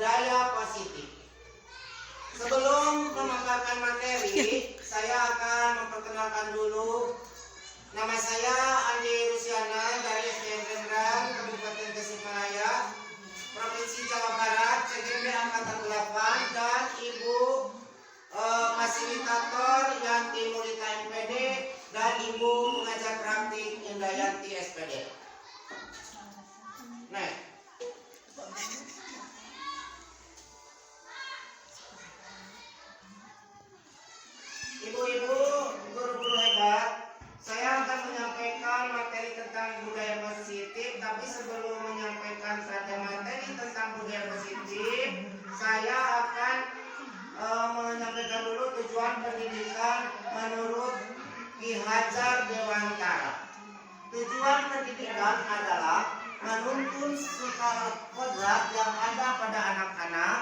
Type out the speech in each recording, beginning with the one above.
budaya positif. Sebelum memaparkan materi, saya akan memperkenalkan dulu. Nama saya Andi Rusiana dari SDN Rendrang, Kabupaten Tasikmalaya, Provinsi Jawa Barat, CGP Angkatan 8, dan Ibu fasilitator Yanti Mulita MPD dan Ibu pengajar praktik Indayanti SPD. Nah, ibu-ibu, guru-guru hebat, saya akan menyampaikan materi tentang budaya positif. Tapi sebelum menyampaikan saja materi tentang budaya positif, saya akan menyampaikan dulu tujuan pendidikan menurut Ki Hajar Dewantara. Tujuan pendidikan adalah menuntun segala kodrat yang ada pada anak-anak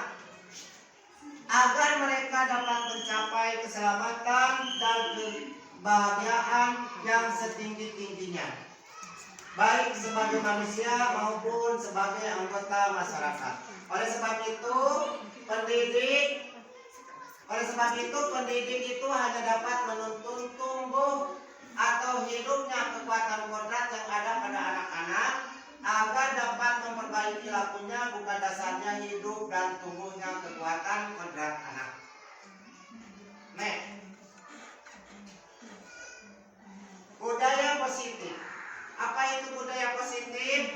agar mereka dapat mencapai keselamatan dan kebahagiaan yang setinggi-tingginya, baik sebagai manusia maupun sebagai anggota masyarakat. Oleh sebab itu pendidik itu hanya dapat menuntun tumbuh atau hidupnya kekuatan kodrat yang ada pada anak-anak agar dapat memperbaiki lakunya, bukan dasarnya hidup dan tumbuhnya kekuatan kodrat anak. Nah, budaya positif. Apa itu budaya positif?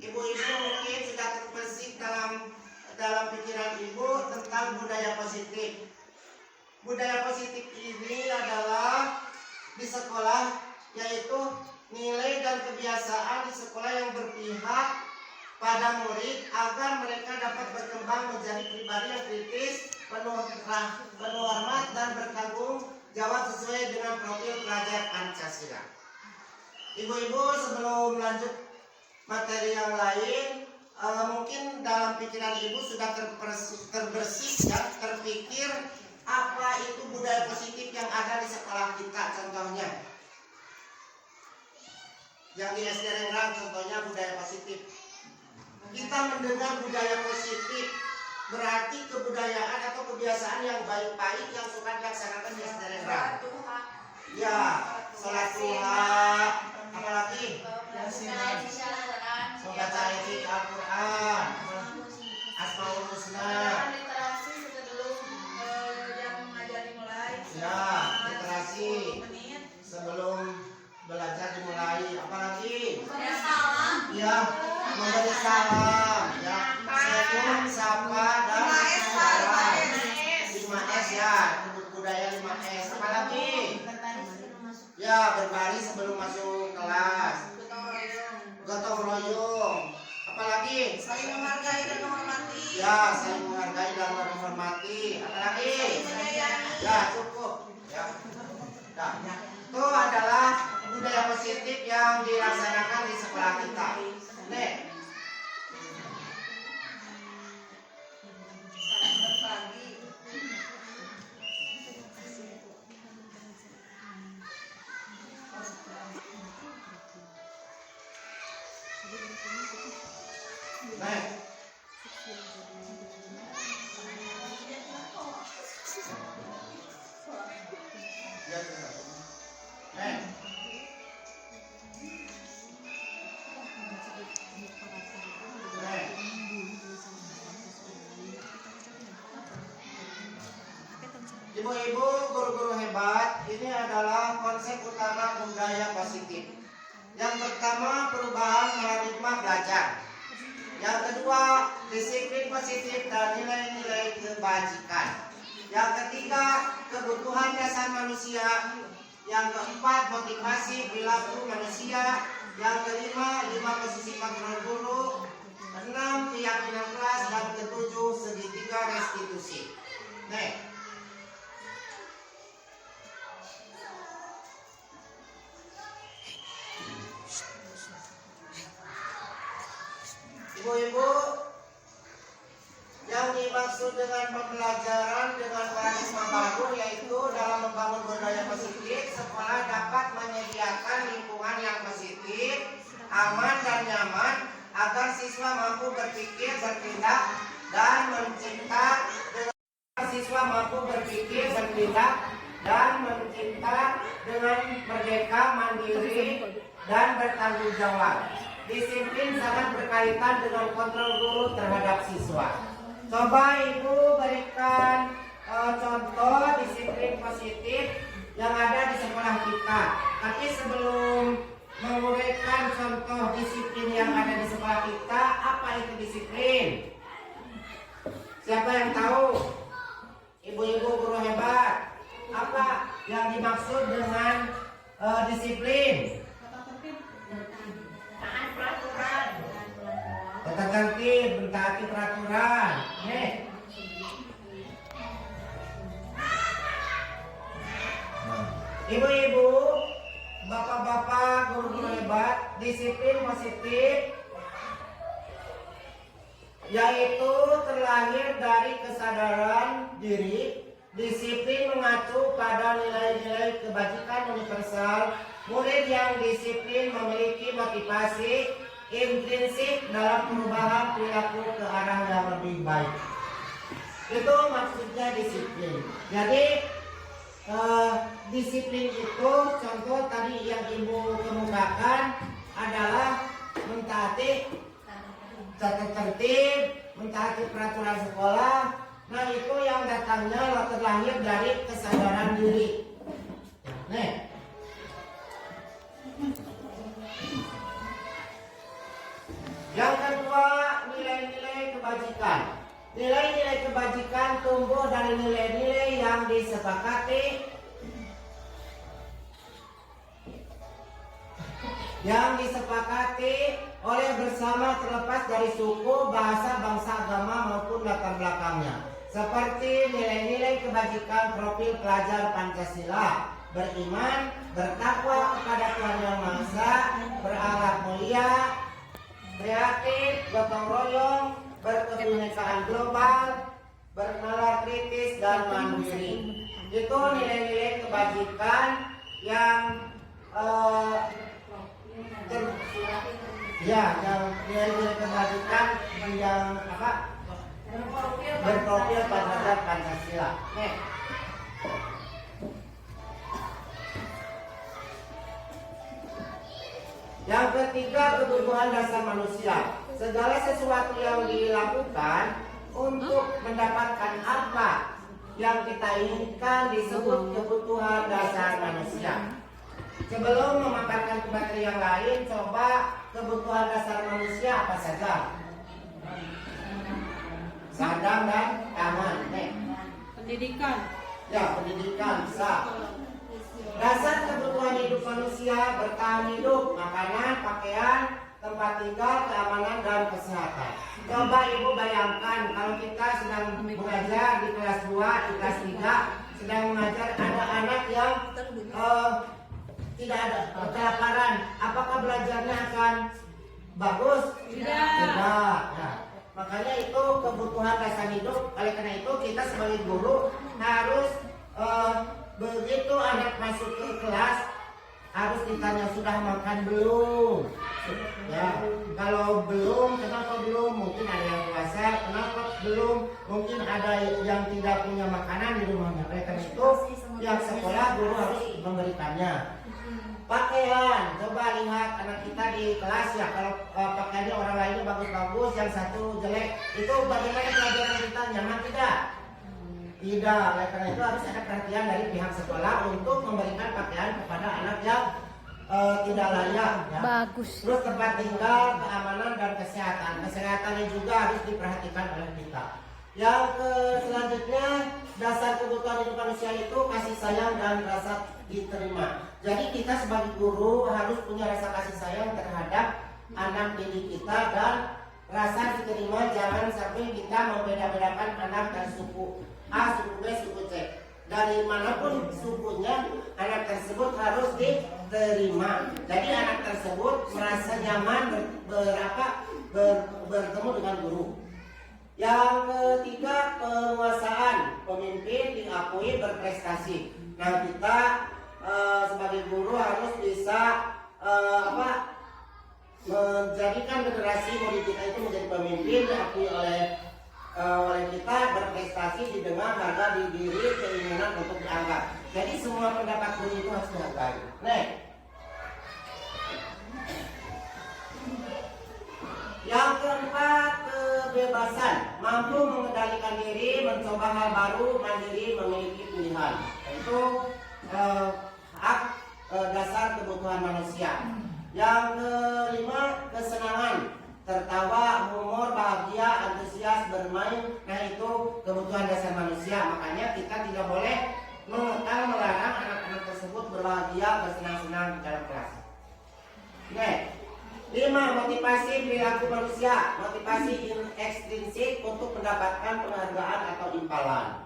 Ibu-ibu mungkin sudah terbersih dalam pikiran ibu tentang budaya positif. Budaya positif ini adalah di sekolah, yaitu nilai dan kebiasaan di sekolah yang berpihak pada murid agar mereka dapat berkembang menjadi pribadi yang kritis, penuh hormat dan bertanggung jawab sesuai dengan profil pelajar Pancasila. Ibu-ibu, sebelum lanjut materi yang lain, mungkin dalam pikiran ibu sudah terbersih ya, terpikir apa itu budaya positif yang ada di sekolah kita. Contohnya yang di SD Rendrang, contohnya budaya positif. Kita mendengar budaya positif berarti kebudayaan atau kebiasaan yang baik-baik yang suka dilaksanakan di SD Rendrang. Ya, salat duha, apalagi membaca ayat Al-Quran, Asmaul Husna. Ya, literasi sebelum belajar dimulai. Apalagi? Ya, memberi salam. Ya, sebelum sapa dan salam. 5S ya, budaya 5S. Apalagi? Ya, berbaris sebelum masuk kelas. Gotong royong. Apalagi? Saling menghargai dan menghormati. Ya, saling menghargai dan menghormati. Apalagi? Ya, cukup. Ya. Nah, itu adalah budaya positif yang dilaksanakan di sekolah kita. Nih. Ibu-ibu, guru-guru hebat, ini adalah konsep utama budaya positif. Yang pertama, perubahan paradigma belajar. Yang kedua, disiplin positif dan nilai-nilai kebajikan. Yang ketiga, kebutuhan dasar manusia. Yang keempat, motivasi perilaku manusia. Yang kelima, 5 posisi kontrol guru. 6, keyakinan kelas. Dan ketujuh, segitiga restitusi. Nih. Ibu-ibu, yang dimaksud dengan pembelajaran dengan paradigma baru yaitu dalam membangun budaya positif, sekolah dapat menyediakan lingkungan yang positif, aman dan nyaman agar siswa mampu berpikir, bertindak, dan mencipta dengan siswa mampu berpikir, bertindak, dan mencipta dengan merdeka, mandiri, dan bertanggung jawab. Disiplin sangat berkaitan dengan kontrol guru terhadap siswa. Coba Ibu berikan contoh disiplin positif yang ada di sekolah kita. Tapi sebelum memberikan contoh disiplin yang ada di sekolah kita, apa itu disiplin? Siapa yang tahu? Ibu-ibu guru hebat. Apa yang dimaksud dengan disiplin? Tata tertib, mentaati peraturan. Nih. Ibu-ibu, bapak-bapak, guru-guru hebat, disiplin positif yaitu terlahir dari kesadaran diri. Disiplin mengacu pada nilai-nilai kebajikan universal. Murid yang disiplin memiliki motivasi intrinsik dalam perubahan perilaku ke arah yang lebih baik. Itu maksudnya disiplin. Jadi disiplin itu contoh tadi yang Ibu kemukakan adalah mentaati tata tertib, mentaati peraturan sekolah. Nah itu yang datangnya terlahir dari kesadaran diri. Nih. Yang kedua, nilai-nilai kebajikan. Nilai-nilai kebajikan tumbuh dari nilai-nilai yang disepakati oleh bersama terlepas dari suku, bahasa, bangsa, agama maupun latar belakangnya. Seperti nilai-nilai kebajikan profil pelajar Pancasila, beriman, bertakwa kepada Tuhan Yang Maha Esa, berakhlak mulia, kreatif, gotong royong, berkebinekaan global, bernalar kritis dan mandiri. Itu nilai-nilai kebajikan yang nilai-nilai kebajikan yang berprofil pada Pancasila. Nih. Yang ketiga, kebutuhan dasar manusia. Segala sesuatu yang dilakukan untuk mendapatkan apa yang kita inginkan disebut kebutuhan dasar manusia. Sebelum memaparkan ke materi yang lain, coba kebutuhan dasar manusia apa saja? Sandang dan aman. Pendidikan. Ya, pendidikan bisa. Dasar kebutuhan hidup manusia bertahan hidup, makanan, pakaian, tempat tinggal, keamanan, dan kesehatan. Coba Ibu bayangkan kalau kita sedang mengajar di kelas 2, di kelas 3, sedang mengajar ada anak yang tidak ada kelaparan. Apakah belajarnya akan bagus? Tidak. Nah, makanya itu kebutuhan dasar hidup. Oleh karena itu kita sebagai guru harus begitu anak masuk ke kelas harus ditanya sudah makan belum. Ya, kalau belum, kenapa belum? Mungkin ada yang puasa, kenapa belum? Mungkin ada yang tidak punya makanan di rumahnya. Oleh karena itu, yang sekolah guru harus memberikannya. Pakaian, coba lihat anak kita di kelas ya, kalau pakaiannya orang lainnya bagus-bagus, yang satu jelek, itu bagaimana pelajaran kita, nyaman tidak? Tidak, oleh karena itu harus ada perhatian dari pihak sekolah untuk memberikan pakaian kepada anak yang tidak layak ya. Bagus. Terus tempat tinggal, keamanan dan kesehatan. Kesehatannya juga harus diperhatikan oleh kita. Yang selanjutnya, dasar kebutuhan hidup manusia itu kasih sayang dan rasa diterima. Jadi kita sebagai guru harus punya rasa kasih sayang terhadap anak didik kita dan rasa diterima. Jangan sampai kita membeda-bedakan anak dari suku A, suku B, suku C. Dari manapun sukunya, anak tersebut harus diterima. Jadi anak tersebut merasa nyaman bertemu dengan guru. Yang ketiga, penguasaan. Pemimpin diakui berprestasi. Nah, kita sebagai guru harus bisa menjadikan generasi murid kita itu menjadi pemimpin, diakui oleh prestasi, didengar, harga diri, keinginan untuk dianggap. Jadi semua pendapat guru itu harus dihargai. Yang keempat, kebebasan. Mampu mengendalikan diri, mencoba hal baru, mandiri, memiliki pilihan. Itu hak dasar kebutuhan manusia. Yang kelima, kesenangan. Tertawa, humor, bahagia, antusias, bermain. Nah itu kebutuhan dasar manusia. Makanya kita tidak boleh mengekang, melarang anak-anak tersebut berbahagia, bersenang-senang di dalam kelas. Lima, motivasi perilaku manusia. Motivasi ekstrinsik untuk mendapatkan penghargaan atau imbalan.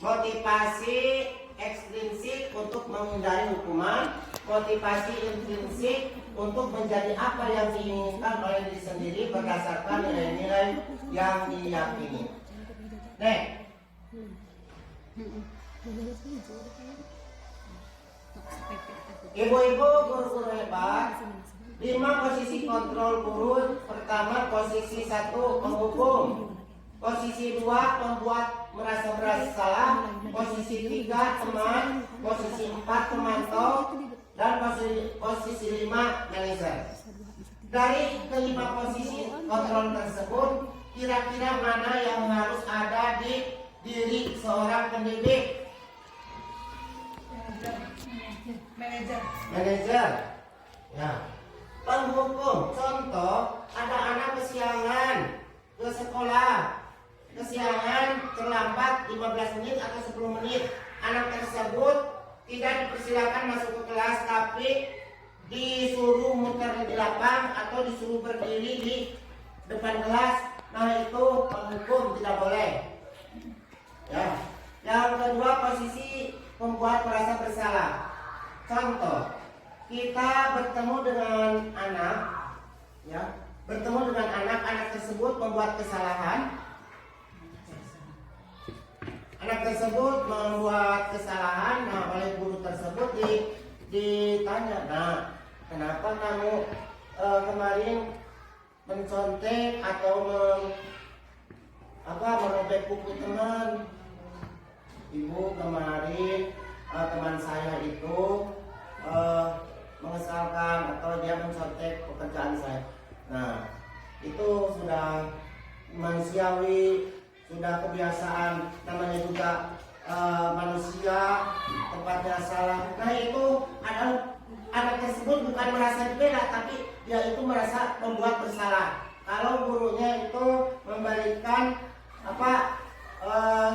Motivasi ekstrinsik untuk menghindari hukuman. Motivasi intrinsik untuk menjadi apa yang diinginkan oleh diri sendiri berdasarkan nilai-nilai yang diyakini. Ibu-ibu, guru-guru hebat. 5 posisi kontrol guru. Pertama, posisi 1 penghukum. Posisi 2 membuat merasa bersalah. Posisi 3 teman. Posisi 4 pemantau. Dan posisi 5 manajer. Dari kelima posisi kontrol tersebut, kira-kira mana yang harus ada di diri seorang pendidik? Manajer. Ya. Penghukum, contoh, ada anak kesiangan ke sekolah, kesiangan terlambat 15 menit atau 10 menit. Anak tersebut tidak dipersilakan masuk ke kelas, tapi disuruh muter di lapang atau disuruh berdiri di depan kelas. Nah itu penghukum, tidak boleh. Ya. Yang kedua, posisi membuat merasa bersalah. Contoh, kita bertemu dengan anak, ya, bertemu dengan anak tersebut membuat kesalahan. Anak tersebut membuat kesalahan, nah oleh guru tersebut ditanya, nah kenapa kamu kemarin mencontek atau merobek buku teman? Ibu, kemarin teman saya itu mengesalkan atau dia mencontek pekerjaan saya. Nah, itu sudah manusiawi, sudah kebiasaan, namanya juga manusia, tempatnya salah. Nah, itu anak tersebut bukan merasa dibela, tapi dia itu merasa membuat bersalah. Kalau gurunya itu memberikan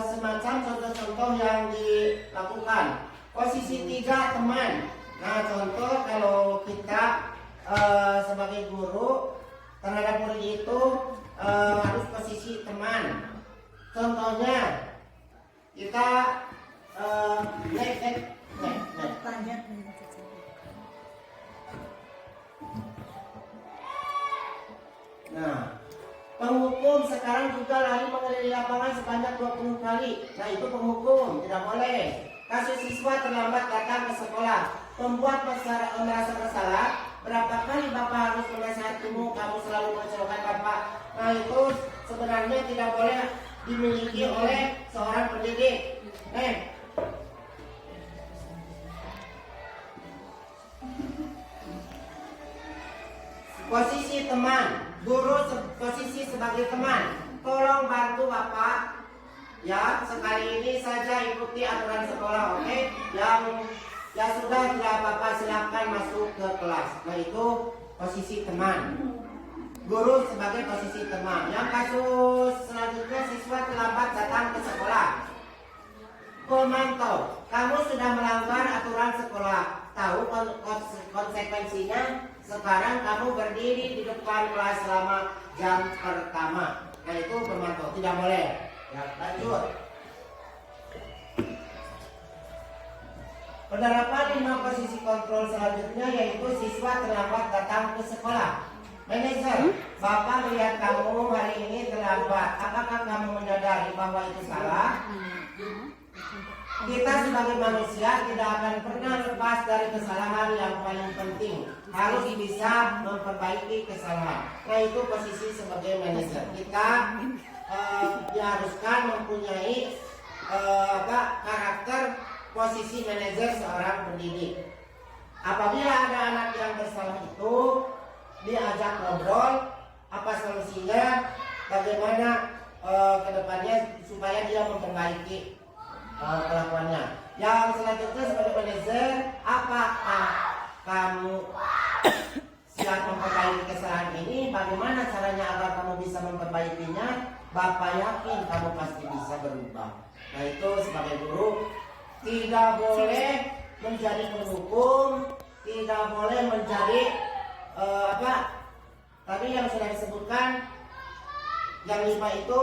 semacam contoh-contoh yang dilakukan. Posisi 3 teman. Nah, contoh kalau kita sebagai guru terhadap murid itu harus posisi teman. Contohnya kita Nah, penghukum sekarang juga lari mengelilingi lapangan sebanyak 20 kali. Nah, itu penghukum, tidak boleh. Kasus siswa terlambat datang ke sekolah, membuat merasa bersalah. Berapa kali Bapak harus menasihatimu, kamu selalu mengecewakan Bapak. Nah, itu sebenarnya tidak boleh dimiliki oleh seorang pendidik. Posisi teman, guru posisi sebagai teman. Tolong bantu Bapak. Ya, sekali ini saja ikuti aturan sekolah, oke? Yang sudah tidak apa-apa, silakan masuk ke kelas. Nah, itu posisi teman. Guru sebagai posisi teman. Yang kasus selanjutnya, siswa terlambat datang ke sekolah. Pemantau, kamu sudah melanggar aturan sekolah. Tahu konsekuensinya? Sekarang kamu berdiri di depan kelas selama jam pertama. Nah, itu pemantau, tidak boleh. Ya, lanjut. Penerapan 5 posisi kontrol selanjutnya, yaitu siswa terlambat datang ke sekolah. Manajer, Bapak melihat kamu hari ini terlambat. Apakah kamu menyadari bahwa itu salah? Kita sebagai manusia tidak akan pernah lepas dari kesalahan. Yang paling penting harus bisa memperbaiki kesalahan. Nah, itu posisi sebagai manajer. Kita diharuskan mempunyai karakter posisi manajer seorang pendidik. Apabila ada anak yang bersalah itu diajak ngobrol, apa solusinya, bagaimana kedepannya supaya dia memperbaiki kelakuannya. Yang selanjutnya sebagai manajer, apakah kamu siap memperbaiki kesalahan ini? Bagaimana caranya agar kamu bisa memperbaikinya? Bapak yakin kamu pasti bisa berubah. Nah itu sebagai guru tidak boleh menjadi penghukum, tidak boleh menjadi tadi yang sudah disebutkan yang 5 itu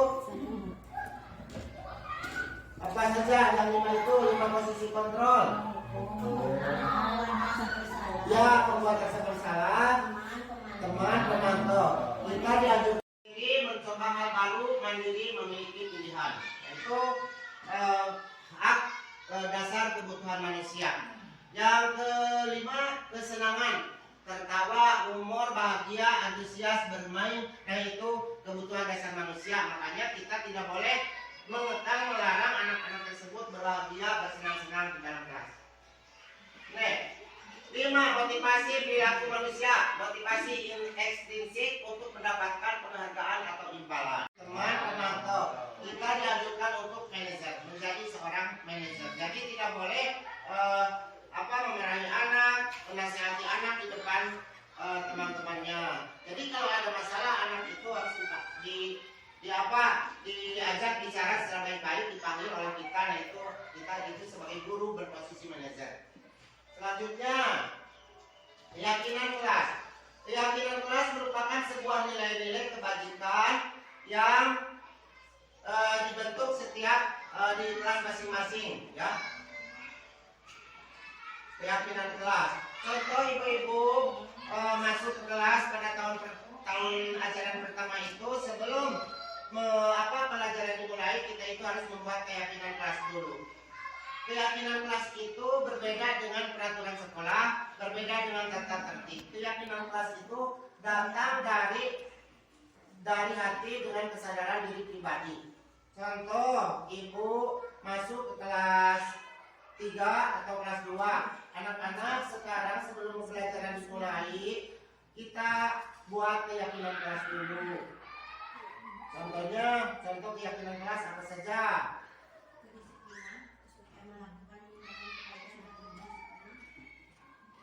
apa saja? Yang 5 itu 5 posisi kontrol. Ya, pembuat rasa bersalah, teman pemantau. Kita diajarkan diri mencoba hal baru, mandiri memiliki pilihan. Itu hak dasar kebutuhan manusia. Yang kelima, kesenangan, tertawa, humor, bahagia, antusias, bermain. Nah itu kebutuhan dasar manusia. Makanya kita tidak boleh mengekang, melarang anak-anak tersebut berbahagia, bersenang-senang di dalam kelas. Nah, 5, motivasi perilaku manusia. Motivasi ekstrinsik untuk mendapatkan penghargaan atau imbalan. Teman pemantau, kita diajukan untuk manajer, menjadi seorang manajer. Jadi tidak boleh memarahi anak, menasihati anak di depan teman-temannya. Jadi kalau ada masalah, anak itu harus diajak bicara secara baik-baik, dipanggil oleh kita. Nah kita itu sebagai guru berposisi manajer. Selanjutnya, keyakinan kelas. Keyakinan kelas merupakan sebuah nilai-nilai kebajikan yang dibentuk setiap di kelas masing-masing, ya. Keyakinan kelas. Contoh ibu-ibu masuk ke kelas pada tahun ajaran pertama itu, sebelum pelajaran dimulai, kita itu harus membuat keyakinan kelas dulu. Keyakinan kelas itu berbeda dengan peraturan sekolah, berbeda dengan tata tertib. Keyakinan kelas itu datang dari hati dengan kesadaran diri pribadi. Contoh, ibu masuk ke kelas 3 atau kelas 2. Anak-anak sekarang sebelum pembelajaran dimulai, kita buat keyakinan kelas dulu. Contoh keyakinan kelas apa saja?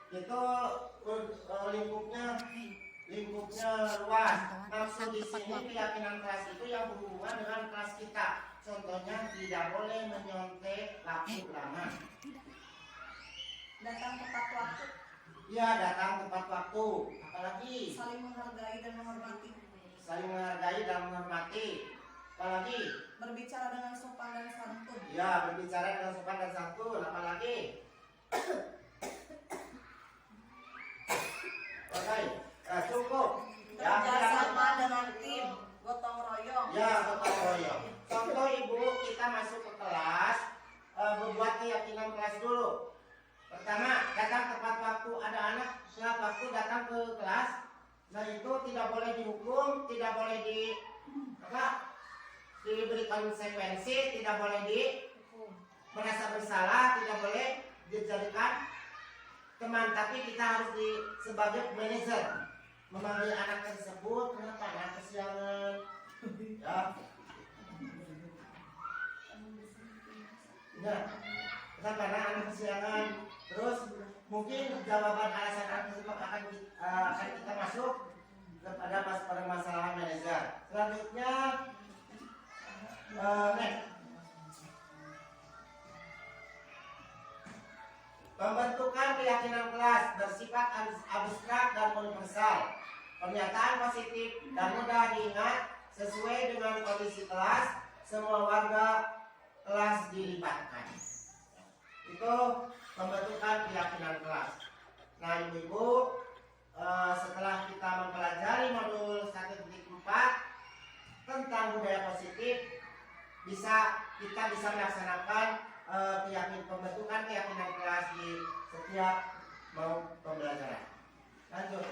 Itu lingkupnya luas. Maksud di sini keyakinan kelas itu yang berhubungan dengan kelas kita. Contohnya tidak boleh menyontek waktu lama. Datang tepat waktu. Ya, datang tepat waktu. Apalagi Saling menghargai dan menghormati. saling menghargai dan menghormati. Apalagi Berbicara dengan sopan dan santun. ya, berbicara dengan sopan dan santun. Apalagi oke, cukup. Ya, Kerja sama dengan tim, gotong royong. ya, gotong royong. Contoh ibu, kita masuk ke kelas, membuat keyakinan kelas dulu. Pertama, datang tepat waktu. Ada anak tepat waktu datang ke kelas, nah itu tidak boleh dihukum, tidak boleh diberi konsekuensi, tidak boleh merasa bersalah, tidak boleh dijadikan teman, tapi kita harus sebagai manajer memanggil anak tersebut. Kenapa anak kesiangan? Ya, kenapa anak kesiangan? Terus mungkin jawaban alasan anak tersebut akan kita masuk kepada permasalahan manajer. Selanjutnya, pembentukan keyakinan kelas bersifat abstrak dan universal. Pernyataan positif dan mudah diingat sesuai dengan kondisi kelas. Semua warga kelas dilibatkan. Itu pembentukan keyakinan kelas. Nah ibu-ibu, setelah kita mempelajari modul 1.4 tentang budaya positif, kita bisa melaksanakan pembentukan keyakinan kelas di setiap pembelajaran. Lanjut.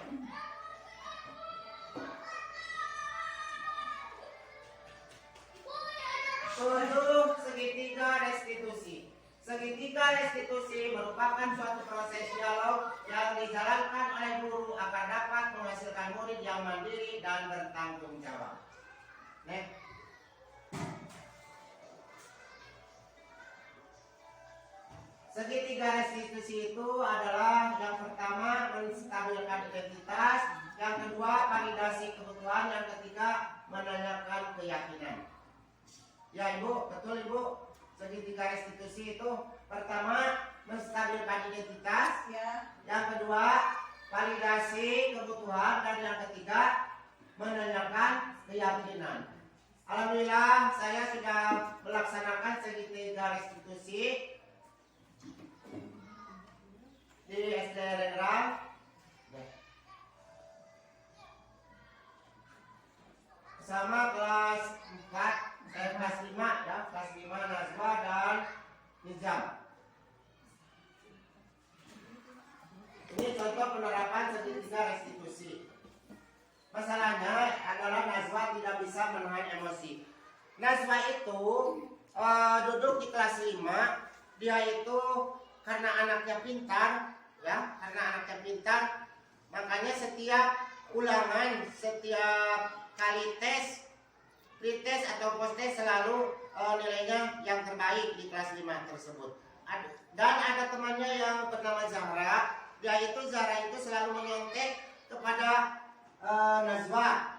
Tujuh, segitiga restitusi. Segitiga restitusi merupakan suatu proses dialog yang dijalankan oleh guru agar dapat menghasilkan murid yang mandiri dan bertanggung jawab. Next. Segitiga restitusi itu adalah yang pertama menstabilkan identitas, yang kedua validasi kebutuhan, yang ketiga menanyakan keyakinan. Ya Ibu, betul Ibu. Segitiga restitusi itu pertama menstabilkan identitas, Ya. yang kedua validasi kebutuhan, dan yang ketiga menanyakan keyakinan. Alhamdulillah saya sudah melaksanakan segitiga restitusi di SD Renrang. Sama kelas 4, kelas 5 ya, kelas 5 Nazwa dan Nizam. Ini contoh penerapan segitiga restitusi. Masalahnya adalah Nazwa tidak bisa menahan emosi. Nazwa itu duduk di kelas 5, dia itu karena anaknya pintar, ya, karena anaknya pintar, makanya setiap ulangan, setiap kali tes, pretest atau post-test selalu nilainya yang terbaik di kelas 5 tersebut. Dan ada temannya yang bernama Zahra, Zahra itu selalu menyontek kepada Nazwa.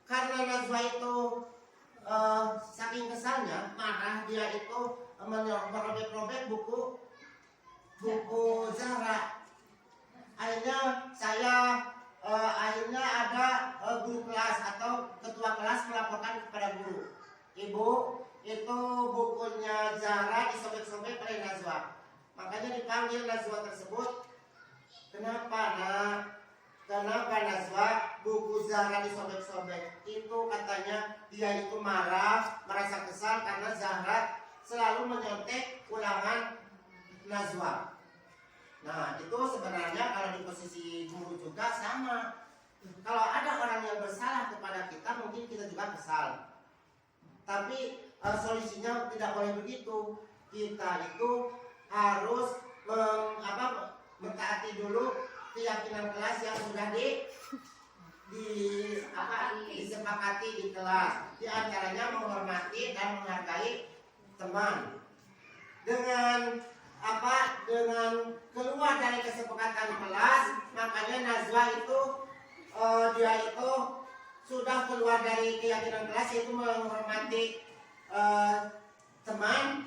Karena Nazwa itu saking kesalnya, marah, dia itu merobek-robek buku Zahra. Akhirnya ada guru kelas atau ketua kelas melaporkan kepada guru. Ibu, itu bukunya Zahra disobek-sobek oleh Nazwa. Makanya dipanggil Nazwa tersebut. Kenapa nak? Kenapa Nazwa buku Zahra disobek-sobek? Itu katanya dia itu marah, merasa kesal karena Zahra selalu menyontek ulangan Nazwa. Nah, itu sebenarnya kalau di posisi guru juga sama. Kalau ada orang yang bersalah kepada kita, mungkin kita juga kesal. Tapi solusinya tidak boleh begitu. Kita itu harus mentaati dulu keyakinan kelas yang sudah disepakati di kelas. Di antaranya menghormati dan menghargai teman. Dengan keluar dari kesepakatan kelas, makanya Nazwa itu dia itu sudah keluar dari keyakinan kelas, yaitu menghormati teman,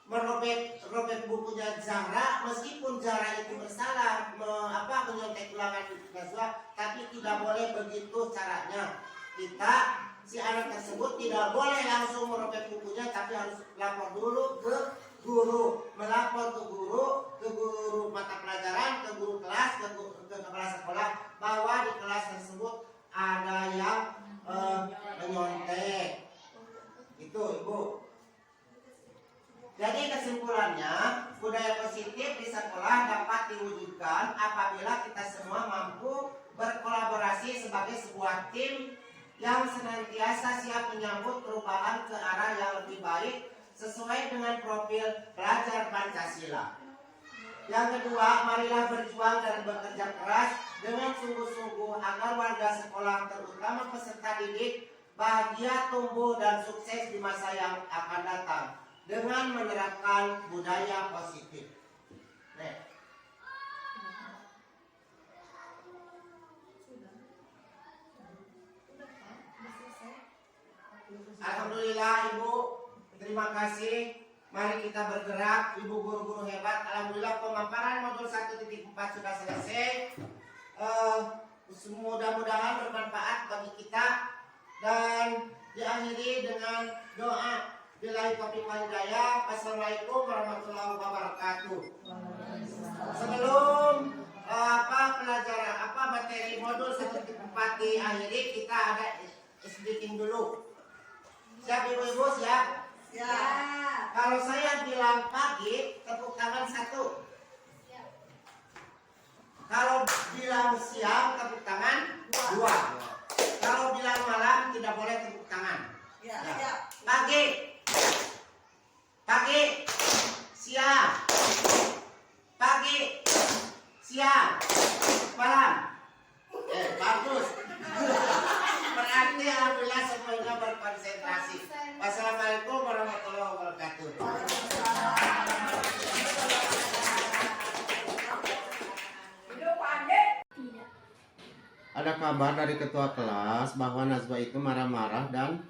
merobek bukunya Zahra, meskipun Zahra itu bersalah menyontek ulangan Nazwa, tapi tidak boleh begitu caranya. Si anak tersebut tidak boleh langsung merobek bukunya, tapi harus lapor dulu ke guru, melapor ke guru mata pelajaran, ke guru kelas, ke kepala sekolah bahwa di kelas tersebut ada yang menyontek. Itu Ibu. Jadi kesimpulannya, budaya positif di sekolah dapat diwujudkan apabila kita semua mampu berkolaborasi sebagai sebuah tim yang senantiasa siap menyambut perubahan ke arah yang lebih baik sesuai dengan profil pelajar Pancasila. Yang kedua, marilah berjuang dan bekerja keras dengan sungguh-sungguh agar warga sekolah, terutama peserta didik, bahagia, tumbuh, dan sukses di masa yang akan datang dengan menerapkan budaya positif. Alhamdulillah Ibu, terima kasih. Mari kita bergerak, Ibu guru-guru hebat. Alhamdulillah pemaparan modul 1.4 sudah selesai. Mudah-mudahan bermanfaat bagi kita dan diakhiri dengan doa. Billahi taufiq wal hidayah. Wassalamualaikum warahmatullahi wabarakatuh. Sebelum pelajaran materi modul 1.4 diakhiri, kita ada sedikit dulu. Siap Ibu-ibu, siap? Ya. Kalau saya bilang pagi, tepuk tangan 1. Kalau bilang siang, tepuk tangan 2. Kalau bilang malam, tidak boleh tepuk tangan. Ya. Pagi. kabar dari ketua kelas bahwa Najwa itu marah-marah dan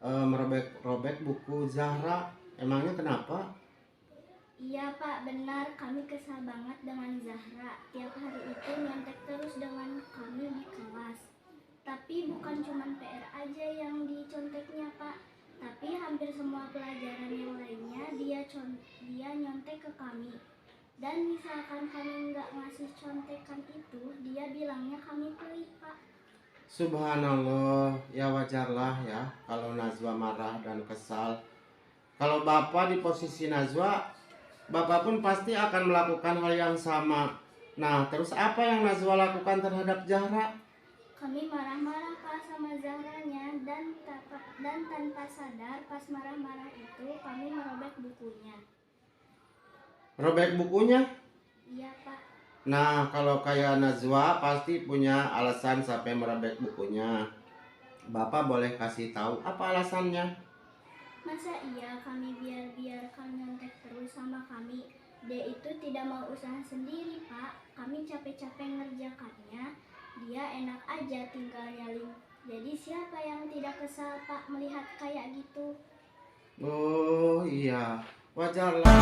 merobek-robek buku Zahra. Emangnya kenapa? Iya Pak, benar. Kami kesal banget dengan Zahra. Tiap hari itu nyontek terus dengan kami di kelas. Tapi bukan cuma PR aja yang diconteknya Pak. Tapi hampir semua pelajaran yang lainnya dia nyontek ke kami. Dan misalkan kami nggak ngasih contekan itu, dia bilangnya kami pelit Pak. Subhanallah, ya wajarlah ya kalau Najwa marah dan kesal. Kalau Bapak di posisi Najwa, Bapak pun pasti akan melakukan hal yang sama. Nah, terus apa yang Najwa lakukan terhadap Zahra? Kami marah-marah Pak sama Zahranya dan tanpa sadar pas marah-marah itu kami merobek bukunya. Robek bukunya? Iya Pak. Nah, kalau kayak Najwa pasti punya alasan sampai merobek bukunya. Bapak boleh kasih tahu apa alasannya? Masa iya kami biarkan nyontek terus sama kami? Dia itu tidak mau usaha sendiri Pak. Kami capek-capek ngerjakannya. Dia enak aja tinggal nyalin. Jadi siapa yang tidak kesal Pak melihat kayak gitu? Oh iya, wajarlah.